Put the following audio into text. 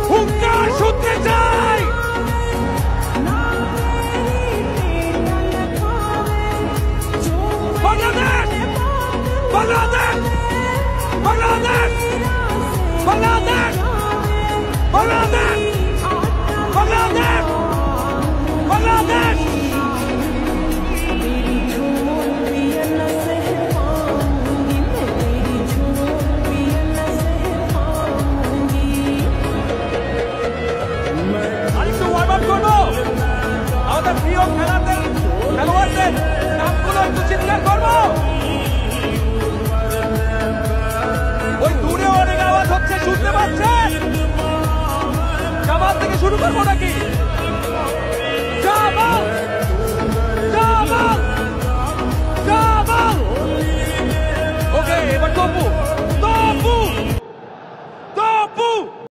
হুঙ্কার শুনতে চাই। বাংলাদেশ, বাংলাদেশ, বাংলাদেশ, বাংলাদেশ, বাংলাদেশ, বাংলাদেশ, বাংলাদেশ। আরেকটু ওয়ার্ম আপ করবো। আমাদের প্রিয় খেলোয়াড়দের নামগুলো একটু চিৎকার করবো। ওই দূরে অনেক আওয়াজ হচ্ছে, শুনতে পাচ্ছেন? জামাত থেকে শুরু করবো নাকি? জামাত